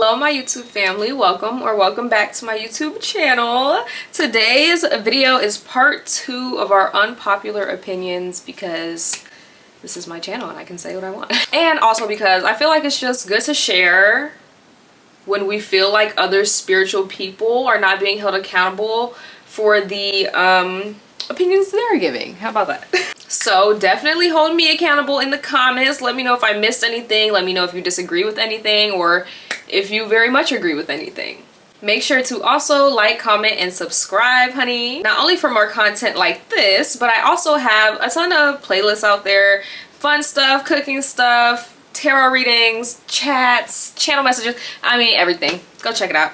Hello my YouTube family, welcome or welcome back to my YouTube channel. Today's video is part 2 of our unpopular opinions because this is my channel and I can say what I want. And also because I feel like it's just good to share when we feel like other spiritual people are not being held accountable for the opinions they're giving. How about that? So definitely hold me accountable in the comments. Let me know if I missed anything. Let me know if you disagree with anything or if you very much agree with anything. Make sure to also like, comment, and subscribe, honey. Not only for more content like this, but I also have a ton of playlists out there. Fun stuff, cooking stuff, tarot readings, chats, channel messages. I mean, everything. Go check it out.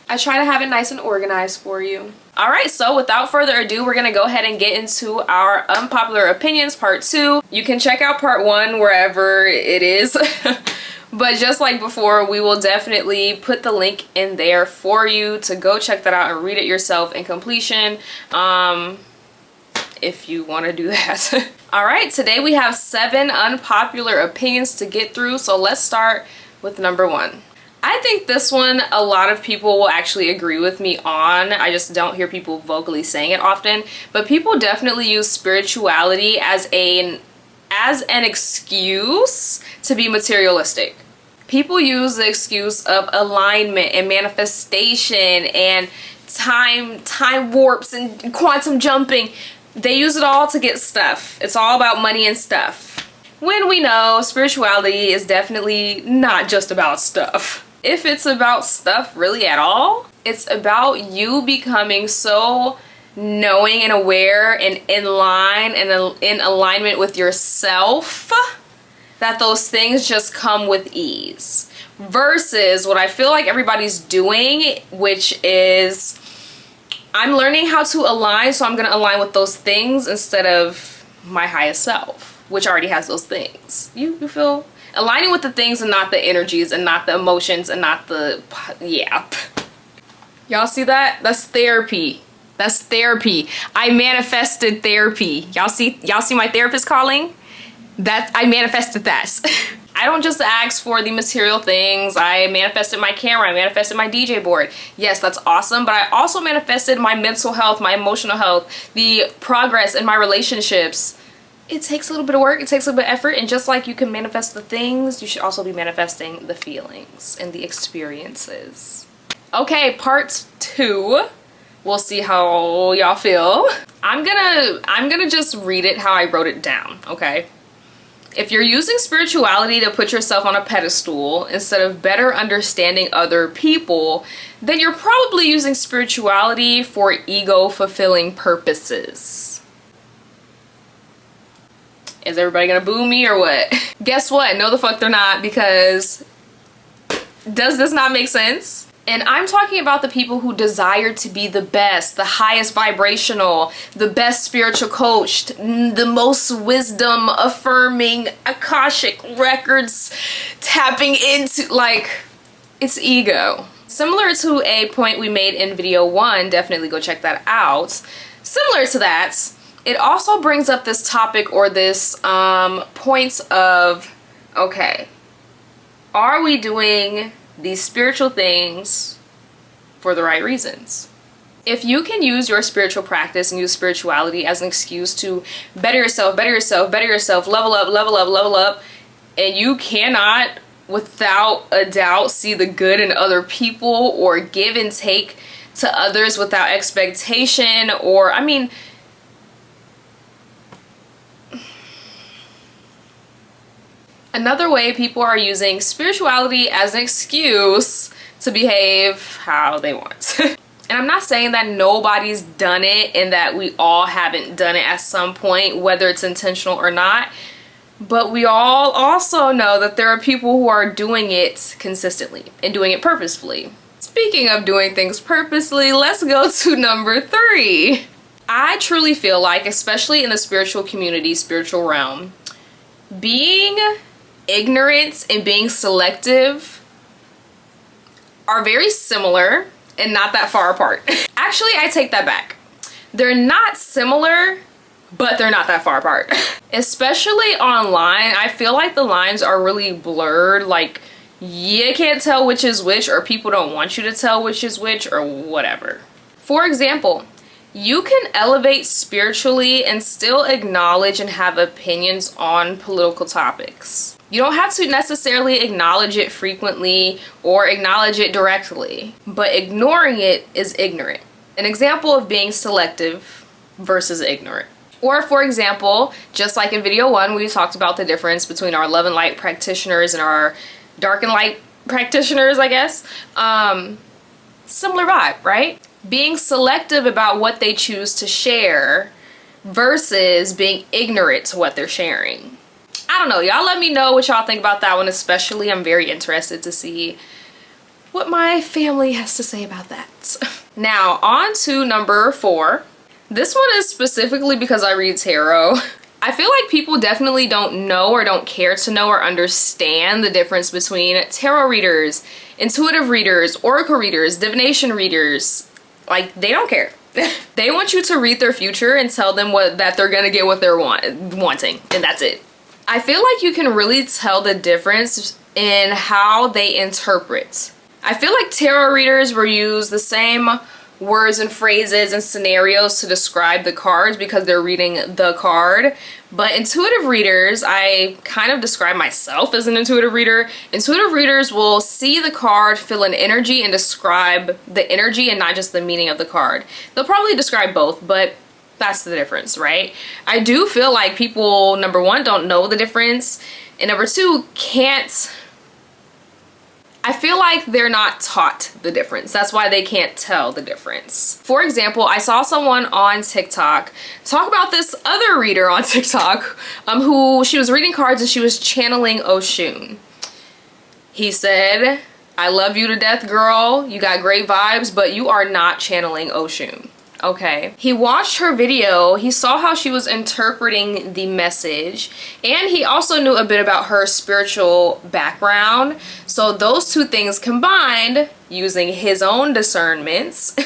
I try to have it nice and organized for you. All right, so without further ado, we're gonna go ahead and get into our unpopular opinions part 2. You can check out part 1 wherever it is. But just like before, we will definitely put the link in there for you to go check that out and read it yourself in completion, if you want to do that. All right, today we have 7 unpopular opinions to get through, so let's start with number 1. I think this one a lot of people will actually agree with me on. I just don't hear people vocally saying it often, but people definitely use spirituality as an excuse to be materialistic. People use the excuse of alignment and manifestation and time warps and quantum jumping. They use it all to get stuff. It's all about money and stuff. When we know spirituality is definitely not just about stuff. If it's about stuff really at all, it's about you becoming so knowing and aware and in line and in alignment with yourself that those things just come with ease. Versus what I feel like everybody's doing, which is I'm learning how to align, so I'm gonna align with those things instead of my highest self, which already has those things. You feel? Aligning with the things and not the energies and not the emotions and not the, yeah. Y'all see that? That's therapy. That's therapy. I manifested therapy. Y'all see my therapist calling? I manifested that. I don't just ask for the material things. I manifested my camera. I manifested my DJ board. Yes, that's awesome. But I also manifested my mental health, my emotional health, the progress in my relationships. It takes a little bit of work. It takes a little bit of effort. And just like you can manifest the things, you should also be manifesting the feelings and the experiences. Okay, part 2. We'll see how y'all feel. I'm gonna just read it how I wrote it down, okay? If you're using spirituality to put yourself on a pedestal instead of better understanding other people, then you're probably using spirituality for ego-fulfilling purposes. Is everybody gonna boo me or what? Guess what? No the fuck they're not, because does this not make sense? And I'm talking about the people who desire to be the best, the highest vibrational, the best spiritual coach, the most wisdom affirming, Akashic records tapping into, like, it's ego. Similar to a point we made in video 1, definitely go check that out. Similar to that, it also brings up this topic or this points of, okay, are we doing these spiritual things for the right reasons? If you can use your spiritual practice and use spirituality as an excuse to better yourself, level up, and you cannot without a doubt see the good in other people or give and take to others without expectation, or I mean, another way people are using spirituality as an excuse to behave how they want. And I'm not saying that nobody's done it and that we all haven't done it at some point, whether it's intentional or not. But we all also know that there are people who are doing it consistently and doing it purposefully. Speaking of doing things purposely, let's go to number 3. I truly feel like, especially in the spiritual community, spiritual realm, being ignorant and being selective are very similar and not that far apart. Actually, I take that back. They're not similar, but they're not that far apart. Especially online, I feel like the lines are really blurred. Like, you can't tell which is which, or people don't want you to tell which is which, or whatever. For example, you can elevate spiritually and still acknowledge and have opinions on political topics. You don't have to necessarily acknowledge it frequently or acknowledge it directly, but ignoring it is ignorant. An example of being selective versus ignorant. Or for example, just like in video 1, we talked about the difference between our love and light practitioners and our dark and light practitioners, I guess. Similar vibe, right? Being selective about what they choose to share versus being ignorant to what they're sharing. I don't know, y'all let me know what y'all think about that one especially. I'm very interested to see what my family has to say about that. Now, on to number 4. This one is specifically because I read tarot. I feel like people definitely don't know or don't care to know or understand the difference between tarot readers, intuitive readers, oracle readers, divination readers. Like, they don't care. They want you to read their future and tell them that they're gonna get what they're wanting, and that's it. I feel like you can really tell the difference in how they interpret. I feel like tarot readers will use the same words and phrases and scenarios to describe the cards because they're reading the card. But intuitive readers, I kind of describe myself as an intuitive reader. Intuitive readers will see the card, feel an energy, and describe the energy and not just the meaning of the card. They'll probably describe both, but that's the difference, right? I do feel like people, number 1, don't know the difference, and number 2, I feel like they're not taught the difference. That's why they can't tell the difference. For example, I saw someone on TikTok talk about this other reader on TikTok who she was reading cards and she was channeling Oshun. He said, "I love you to death, girl. You got great vibes, but you are not channeling Oshun." Okay. He watched her video, he saw how she was interpreting the message, and he also knew a bit about her spiritual background. So those two things combined, using his own discernments,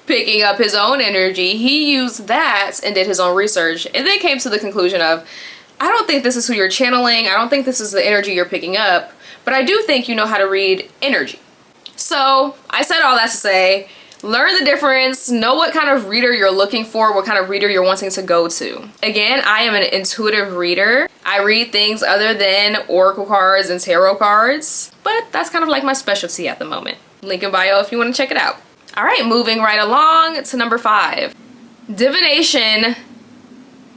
picking up his own energy, he used that and did his own research, and then came to the conclusion of, I don't think this is who you're channeling, I don't think this is the energy you're picking up, but I do think you know how to read energy. So I said all that to say, learn the difference, know what kind of reader you're looking for, what kind of reader you're wanting to go to. Again, I am an intuitive reader. I read things other than oracle cards and tarot cards, but that's kind of like my specialty at the moment. Link in bio if you want to check it out. All right, moving right along to number 5. Divination,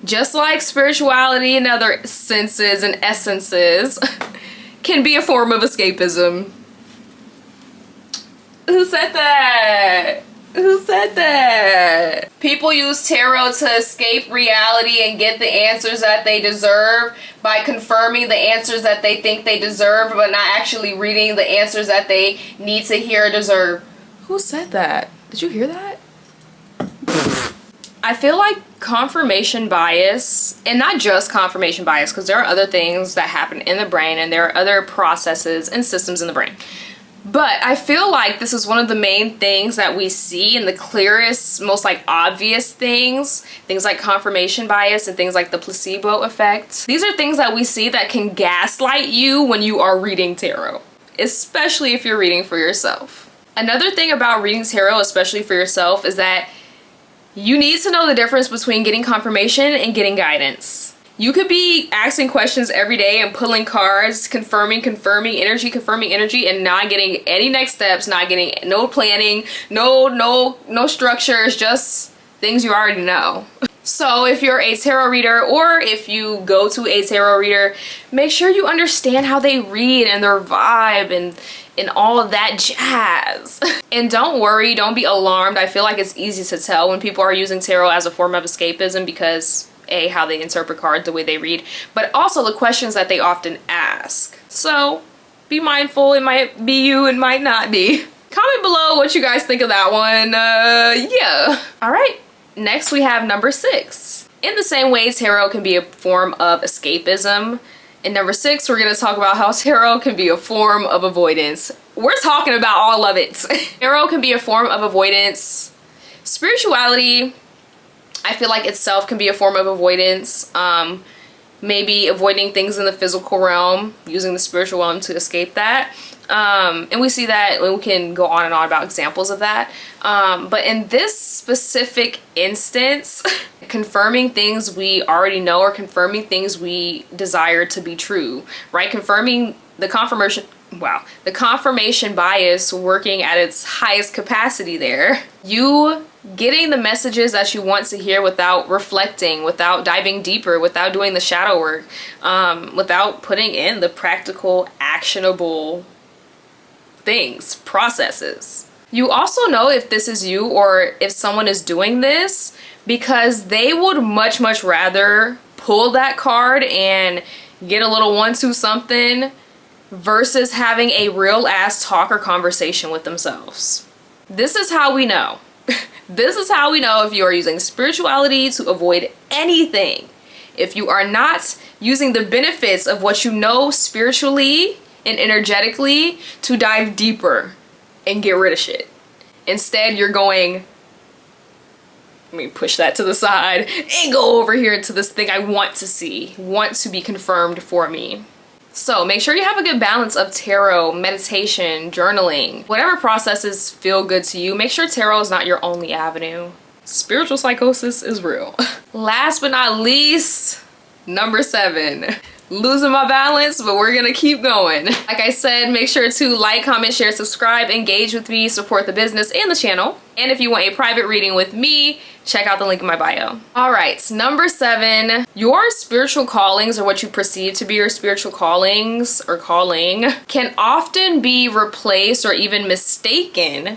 just like spirituality and other senses and essences, can be a form of escapism. Who said that? Who said that? People use tarot to escape reality and get the answers that they deserve by confirming the answers that they think they deserve, but not actually reading the answers that they need to hear or deserve. Who said that? Did you hear that? I feel like confirmation bias, and not just confirmation bias, because there are other things that happen in the brain and there are other processes and systems in the brain. But I feel like this is one of the main things that we see, and the clearest, most like obvious things like confirmation bias and things like the placebo effect. These are things that we see that can gaslight you when you are reading tarot, especially if you're reading for yourself. Another thing about reading tarot, especially for yourself, is that you need to know the difference between getting confirmation and getting guidance. You could be asking questions every day and pulling cards, confirming energy, and not getting any next steps, not getting no planning, no structures, just things you already know. So if you're a tarot reader, or if you go to a tarot reader, make sure you understand how they read and their vibe and all of that jazz. And don't worry, don't be alarmed. I feel like it's easy to tell when people are using tarot as a form of escapism because how they interpret cards, the way they read, but also the questions that they often ask. So be mindful, it might be you, it might not be. Comment below what you guys think of that one. Yeah. All right, next we have number 6. In the same way, tarot can be a form of escapism. In number 6, we're gonna talk about how tarot can be a form of avoidance. We're talking about all of it. Tarot can be a form of avoidance. Spirituality, I feel like itself can be a form of avoidance. maybe avoiding things in the physical realm, using the spiritual realm to escape that. And we see that, we can go on and on about examples of that. But in this specific instance, confirming things we already know or confirming things we desire to be true, right? Confirming the confirmation, the confirmation bias working at its highest capacity there. You getting the messages that you want to hear without reflecting, without diving deeper, without doing the shadow work, without putting in the practical, actionable things, processes. You also know if this is you or if someone is doing this because they would much rather pull that card and get a little 1-2 something versus having a real ass talk or conversation with themselves. This is how we know. This is how we know if you are using spirituality to avoid anything. If you are not using the benefits of what you know spiritually and energetically to dive deeper and get rid of shit. Instead, you're going, let me push that to the side and go over here to this thing I want to see, want to be confirmed for me. So make sure you have a good balance of tarot, meditation, journaling, whatever processes feel good to you. Make sure tarot is not your only avenue. Spiritual psychosis is real. Last but not least, number 7. Losing my balance, but we're gonna keep going. Like I said, make sure to like, comment, share, subscribe, engage with me, support the business and the channel. And if you want a private reading with me, check out the link in my bio. All right, number 7, your spiritual callings, or what you perceive to be your spiritual callings or calling, can often be replaced or even mistaken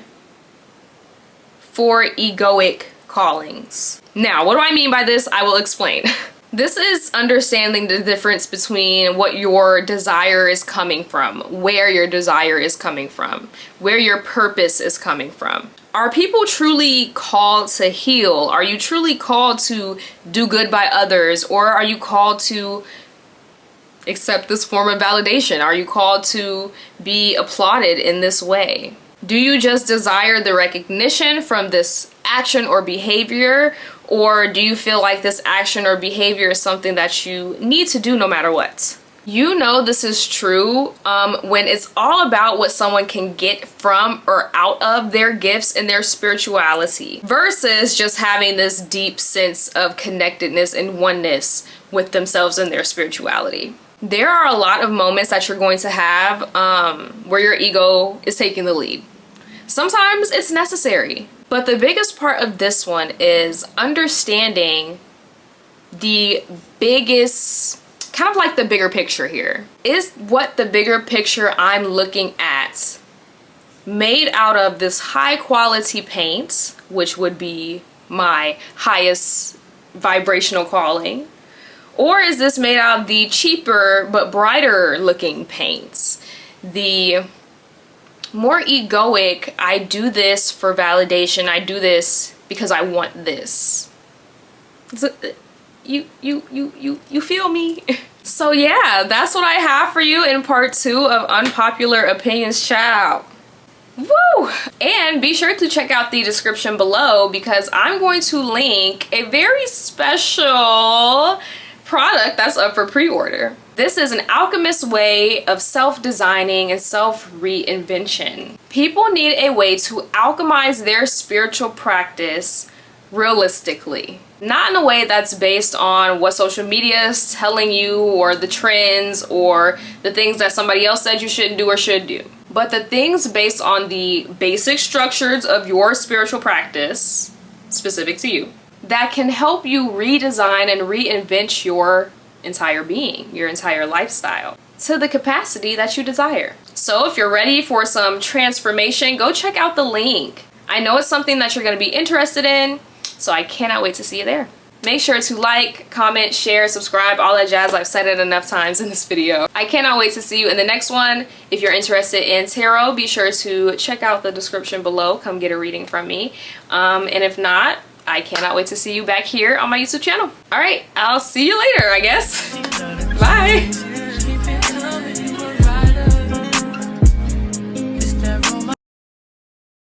for egoic callings. Now, what do I mean by this? I will explain. This is understanding the difference between what your desire is coming from, where your desire is coming from, where your purpose is coming from. Are people truly called to heal? Are you truly called to do good by others? Or are you called to accept this form of validation? Are you called to be applauded in this way? Do you just desire the recognition from this action or behavior? Or do you feel like this action or behavior is something that you need to do no matter what? You know this is true when it's all about what someone can get from or out of their gifts and their spirituality versus just having this deep sense of connectedness and oneness with themselves and their spirituality. There are a lot of moments that you're going to have where your ego is taking the lead. Sometimes it's necessary. But the biggest part of this one is understanding the biggest, kind of like the bigger picture here. Is what the bigger picture I'm looking at made out of this high quality paint, which would be my highest vibrational calling? Or is this made out of the cheaper but brighter looking paints? The more egoic, I do this for validation, I do this because I want this. You feel me? So yeah, that's what I have for you in part 2 of Unpopular Opinions, child. Woo! And be sure to check out the description below because I'm going to link a very special product that's up for pre-order. This is an alchemist way of self-designing and self-reinvention. People need a way to alchemize their spiritual practice realistically. Not in a way that's based on what social media is telling you or the trends or the things that somebody else said you shouldn't do or should do. But the things based on the basic structures of your spiritual practice, specific to you, that can help you redesign and reinvent your entire being, your entire lifestyle to the capacity that you desire. So if you're ready for some transformation, go check out the link. I know it's something that you're going to be interested in, so I cannot wait to see you there. Make sure to like, comment, share, subscribe, all that jazz. I've said it enough times in this video. I cannot wait to see you in the next one. If you're interested in tarot, be sure to check out the description below. Come get a reading from me. And if not, I cannot wait to see you back here on my YouTube channel. All right, I'll see you later, I guess. Bye.